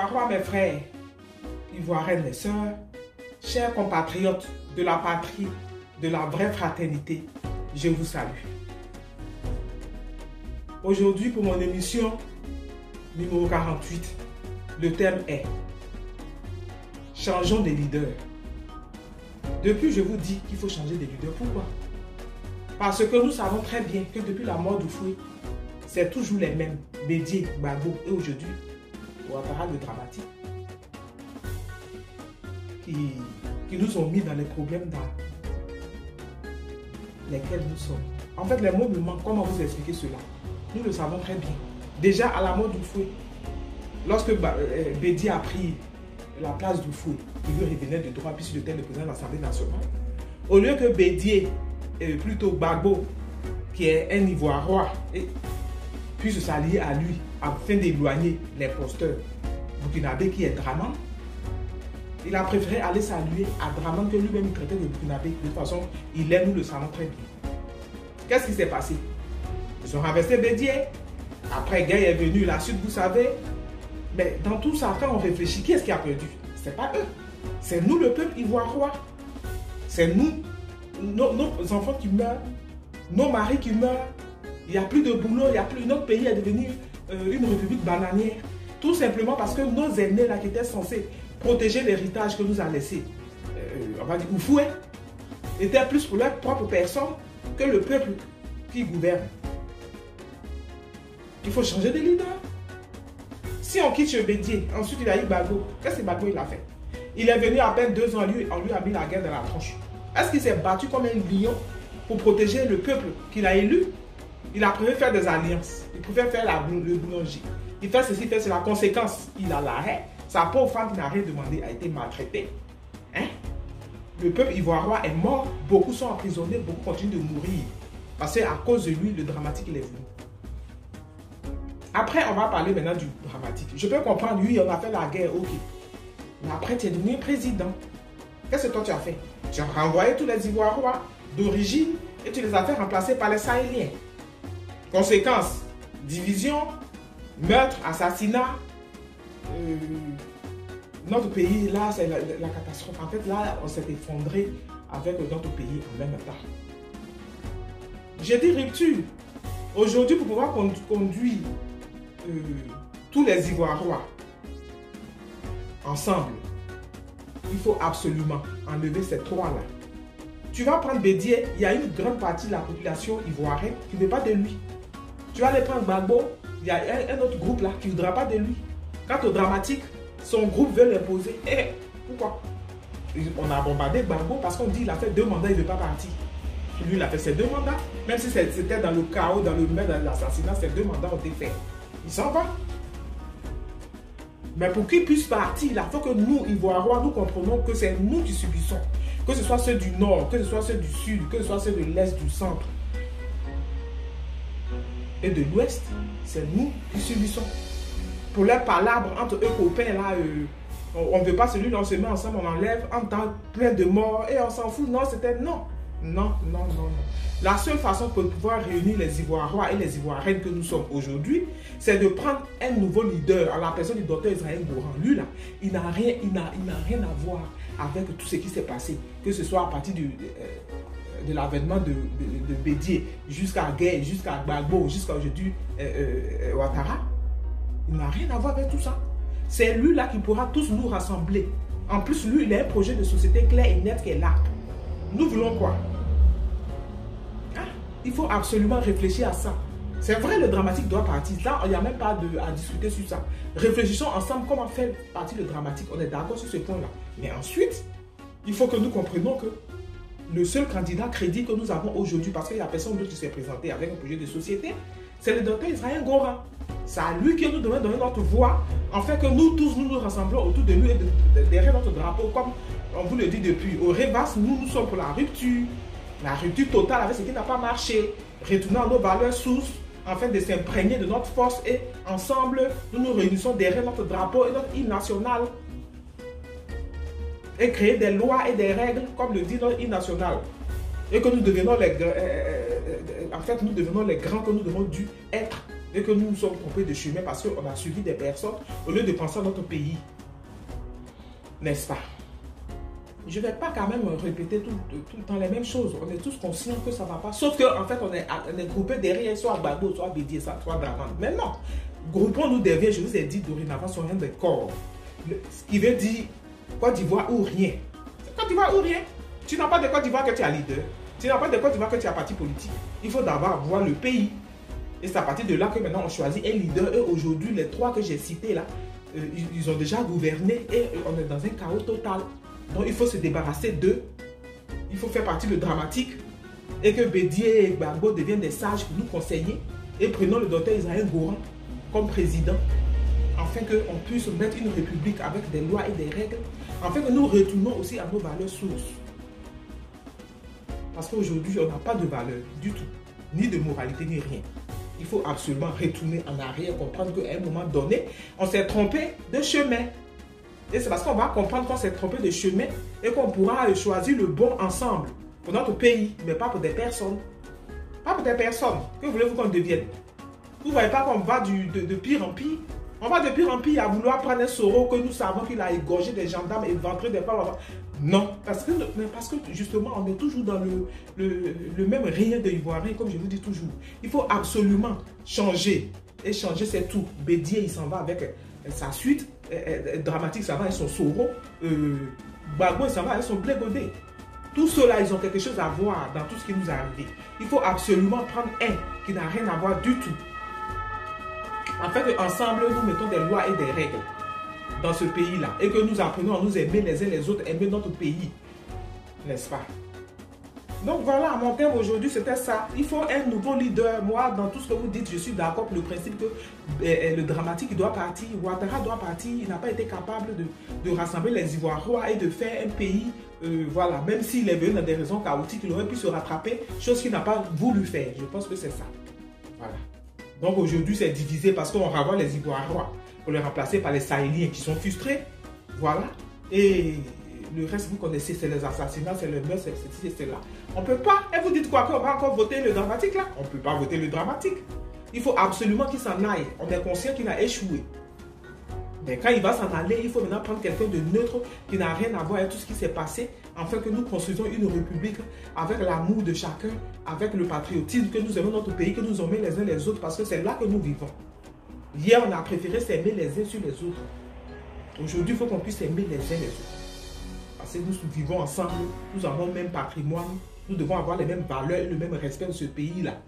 Ivoiriens, mes frères, Ivoiriennes, mes sœurs, chers compatriotes de la patrie, de la vraie fraternité, je vous salue. Aujourd'hui, pour mon émission numéro 48, le thème est « Changeons de leader ». Depuis, je vous dis qu'il faut changer de leader. Pourquoi? Parce que nous savons très bien que depuis la mort d'Houphouët, c'est toujours les mêmes, Bédié, Gbagbo et aujourd'hui, Ouattara le dramatique, qui nous ont mis dans les problèmes dans lesquels nous sommes. En fait, les mots me manquent. Comment vous expliquer cela? Nous le savons très bien. Déjà, à la mort d'Houphouët, lorsque Bédié a pris la place d'Houphouët, il lui revenait de droit puisqu'il était le président de l'Assemblée nationale. Au lieu que Bédié, plutôt Gbagbo, qui est un Ivoirien, puisse s'allier à lui afin d'éloigner l'imposteur burkinabé qui est Draman, il a préféré aller s'allier à Draman que lui-même traitait de burkinabé. De toute façon, il est, nous le savons très bien. Qu'est-ce qui s'est passé? Ils ont renversé Bédié. Après, Gueye est venu. La suite, vous savez. Mais dans tout ça, quand on réfléchit, qui est-ce qui a perdu? Ce n'est pas eux. C'est nous, le peuple ivoirien. C'est nous, nos enfants qui meurent, nos maris qui meurent. Il n'y a plus de boulot, il n'y a plus. Notre pays est devenu une république bananière. Tout simplement parce que nos aînés, là, qui étaient censés protéger l'héritage que nous a laissé, on va dire, Houphouët, étaient plus pour leur propre personne que le peuple qui gouverne. Il faut changer de leader. Si on quitte Bédié, ensuite il a eu Gbagbo, qu'est-ce que Gbagbo il a fait? Il est venu à peine 2 ans, on lui a mis la guerre dans la tronche. Est-ce qu'il s'est battu comme un lion pour protéger le peuple qu'il a élu? Il a préféré faire des alliances. Il préfère faire le boulanger. Il fait ceci, fait cela. La conséquence, il a l'arrêt. Sa pauvre femme qui n'a rien demandé a été maltraitée. Hein? Le peuple ivoirien est mort. Beaucoup sont emprisonnés, beaucoup continuent de mourir. Parce qu'à cause de lui, le dramatique, il est venu. Après, on va parler maintenant du dramatique. Je peux comprendre, lui, on a fait la guerre, ok. Mais après, tu es devenu président. Qu'est-ce que toi, tu as fait? Tu as renvoyé tous les Ivoiriens d'origine et tu les as fait remplacer par les Sahéliens. Conséquence, division, meurtre, assassinat. Notre pays, là, c'est la catastrophe. En fait, là, on s'est effondré avec notre pays en même temps. J'ai dit rupture. Aujourd'hui, pour pouvoir conduire tous les Ivoiriens ensemble, il faut absolument enlever ces trois-là. Tu vas prendre Bédié, il y a une grande partie de la population ivoirienne qui ne veut pas de lui. Tu vas aller prendre Gbagbo, il y a un autre groupe là qui ne voudra pas de lui. Quant au dramatique, son groupe veut l'imposer. Pourquoi? On a bombardé Gbagbo parce qu'on dit qu'il a fait 2 mandats, il ne veut pas partir. Lui, il a fait ses 2 mandats. Même si c'était dans le chaos, dans le meurtre, dans l'assassinat, ces 2 mandats ont été faits. Il s'en va. Mais pour qu'il puisse partir, il faut que nous, Ivoiriens, nous comprenons que c'est nous qui subissons. Que ce soit ceux du nord, que ce soit ceux du sud, que ce soit ceux de l'est, du centre et de l'ouest, c'est nous qui subissons. Pour les palabres entre eux copains, là, on ne veut pas celui-là, on se met ensemble, on enlève, en temps plein de morts et on s'en fout. Non, c'était non. Non, non, non, non. La seule façon pour pouvoir réunir les Ivoiriens et les Ivoiriennes que nous sommes aujourd'hui, c'est de prendre un nouveau leader, à la personne du docteur Israël Goran. Lui, là, il n'a rien à voir avec tout ce qui s'est passé, que ce soit à partir de l'avènement de Bédié jusqu'à Gueye, jusqu'à Gbagbo, jusqu'à aujourd'hui Ouattara. Il n'a rien à voir avec tout ça. C'est lui là qui pourra tous nous rassembler. En plus, lui, il a un projet de société clair et net qui est là. Nous voulons quoi? Hein? Il faut absolument réfléchir à ça. C'est vrai, le dramatique doit partir. Là, il n'y a même pas à discuter sur ça. Réfléchissons ensemble comment faire partir le dramatique. On est d'accord sur ce point-là. Mais ensuite, il faut que nous comprenions que le seul candidat crédible que nous avons aujourd'hui, parce qu'il n'y a personne d'autre qui s'est présenté avec un projet de société, c'est le docteur Israël Goran. C'est à lui que nous devons donner notre voix, en fait que nous tous, nous nous rassemblons autour de lui et derrière notre drapeau, comme on vous le dit depuis. Au Révas, nous sommes pour la rupture totale avec ce qui n'a pas marché, retournant nos valeurs sources, afin de s'imprégner de notre force et ensemble, nous nous réunissons derrière notre drapeau et notre hymne national. Et créer des lois et des règles, comme le dit notre hymne national. Et que nous devenons les grands que nous devons dû être et que nous nous sommes trompés de chemin parce qu'on a suivi des personnes au lieu de penser à notre pays. N'est-ce pas? Je ne vais pas quand même répéter tout le temps les mêmes choses. On est tous conscients que ça ne va pas. Sauf qu'en fait, on est groupé derrière soit Gbagbo, soit Bédié, soit Dramane. Mais non, groupons-nous derrière, je vous ai dit dorénavant, sur rien de corps. Ce qui veut dire Côte d'Ivoire ou rien. C'est Côte d'Ivoire ou rien. Tu n'as pas de Côte d'Ivoire que tu as leader. Tu n'as pas de Côte d'Ivoire que tu as parti politique. Il faut d'abord voir le pays. Et c'est à partir de là que maintenant on choisit un leader. Et aujourd'hui, les trois que j'ai cités là, ils ont déjà gouverné et on est dans un chaos total. Donc il faut se débarrasser d'eux. Il faut faire partie de dramatique. Et que Bédié et Gbagbo deviennent des sages pour nous conseiller. Et prenons le docteur Israël Goran comme président. Afin qu'on puisse mettre une république avec des lois et des règles. Afin que nous retournons aussi à nos valeurs sources. Parce qu'aujourd'hui, on n'a pas de valeur du tout. Ni de moralité, ni rien. Il faut absolument retourner en arrière, comprendre qu'à un moment donné, on s'est trompé de chemin. Et c'est parce qu'on va comprendre qu'on s'est trompé de chemin et qu'on pourra choisir le bon ensemble pour notre pays, mais pas pour des personnes. Pas pour des personnes. Que voulez-vous qu'on devienne? Vous ne voyez pas qu'on va de pire en pire? On va de pire en pire à vouloir prendre un Soro que nous savons qu'il a égorgé des gendarmes et ventré des femmes. Non, parce que justement, on est toujours dans le même rien de Ivoirien, comme je vous dis toujours. Il faut absolument changer. Et changer, c'est tout. Bédié, il s'en va avec sa suite. Dramatique, ça va avec son Soro. Gbagbo, ça va avec son Blé Godé. Tous ceux-là, ils ont quelque chose à voir dans tout ce qui nous est arrivé. Il faut absolument prendre un qui n'a rien à voir du tout. Afin qu'ensemble, nous mettons des lois et des règles dans ce pays-là. Et que nous apprenons à nous aimer les uns les autres, aimer notre pays. N'est-ce pas? Donc voilà, mon thème aujourd'hui, c'était ça. Il faut un nouveau leader. Moi, dans tout ce que vous dites, je suis d'accord pour le principe que le dramatique doit partir. Ouattara doit partir. Il n'a pas été capable de rassembler les Ivoiriens et de faire un pays. Voilà, même s'il est venu dans des raisons chaotiques, il aurait pu se rattraper, chose qu'il n'a pas voulu faire. Je pense que c'est ça. Voilà. Donc aujourd'hui, c'est divisé parce qu'on renvoie les Ivoiriens pour les remplacer par les Sahéliens qui sont frustrés. Voilà. Et le reste, vous connaissez, c'est les assassinats, c'est le meurtre, c'est ceci et cela. On ne peut pas. Et vous dites quoi? Qu'on va encore voter le dramatique là? On ne peut pas voter le dramatique. Il faut absolument qu'il s'en aille. On est conscient qu'il a échoué. Mais quand il va s'en aller, il faut maintenant prendre quelqu'un de neutre qui n'a rien à voir avec tout ce qui s'est passé, afin que nous construisons une république avec l'amour de chacun, avec le patriotisme, que nous aimons notre pays, que nous aimons les uns les autres, parce que c'est là que nous vivons. Hier, on a préféré s'aimer les uns sur les autres. Aujourd'hui, il faut qu'on puisse aimer les uns les autres. Parce que nous vivons ensemble, nous avons le même patrimoine, nous devons avoir les mêmes valeurs et le même respect de ce pays-là.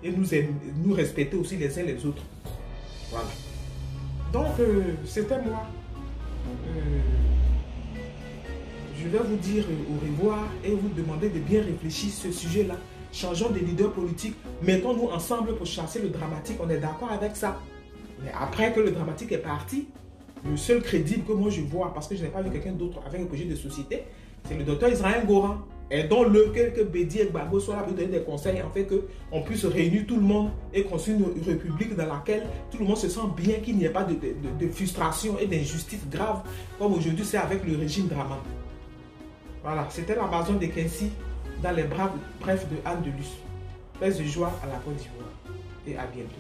Et nous respecter aussi les uns les autres. Voilà. Donc, c'était moi. Je vais vous dire au revoir et vous demander de bien réfléchir sur ce sujet-là. Changeons de leader politique. Mettons-nous ensemble pour chasser le dramatique. On est d'accord avec ça. Mais après que le dramatique est parti, le seul crédible que moi je vois, parce que je n'ai pas vu quelqu'un d'autre avec un projet de société, c'est le docteur Israël Goran. Aidons-le, que Bédié et Gbagbo soient là pour donner des conseils, en fait qu'on puisse réunir tout le monde et construire une république dans laquelle tout le monde se sent bien, qu'il n'y ait pas de frustration et d'injustice grave, comme aujourd'hui c'est avec le régime Dramane. Voilà, c'était l'Amazon de Kensi dans les brefs de Anne de Luce. Paix de joie à la Côte d'Ivoire et à bientôt.